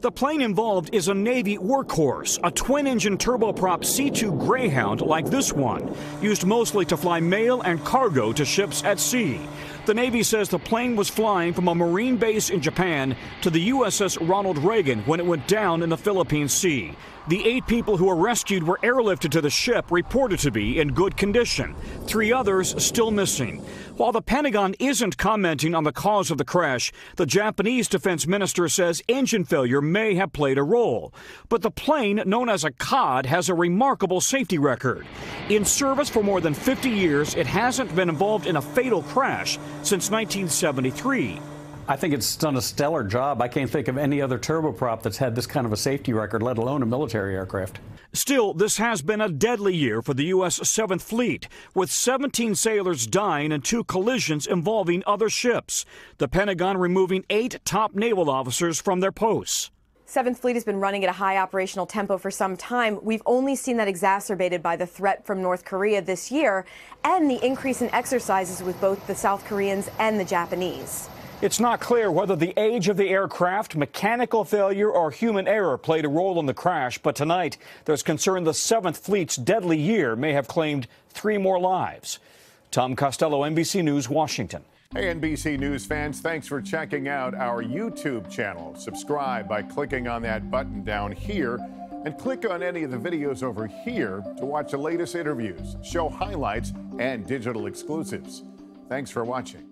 The plane involved is a Navy workhorse, a twin-engine turboprop C-2 Greyhound like this one, used mostly to fly mail and cargo to ships at sea. The Navy says the plane was flying from a Marine base in Japan to the USS Ronald Reagan when it went down in the Philippine Sea. The 8 people who were rescued were airlifted to the ship, reported to be in good condition. 3 others still missing. While the Pentagon isn't commenting on the cause of the crash, the Japanese defense minister says engine failure may have played a role. But the plane, known as a COD, has a remarkable safety record. In service for more than 50 years, it hasn't been involved in a fatal crash since 1973. I think it's done a stellar job. I can't think of any other turboprop that's had this kind of a safety record, let alone a military aircraft. Still, this has been a deadly year for the U.S. 7th Fleet, with 17 sailors dying in 2 collisions involving other ships. The Pentagon removing 8 top naval officers from their posts. 7th Fleet has been running at a high operational tempo for some time. We've only seen that exacerbated by the threat from North Korea this year and the increase in exercises with both the South Koreans and the Japanese. It's not clear whether the age of the aircraft, mechanical failure, or human error played a role in the crash, but tonight there's concern the 7th Fleet's deadly year may have claimed 3 more lives. Tom Costello, NBC News, Washington. Hey, NBC News fans, thanks for checking out our YouTube channel. Subscribe by clicking on that button down here and click on any of the videos over here to watch the latest interviews, show highlights, and digital exclusives. Thanks for watching.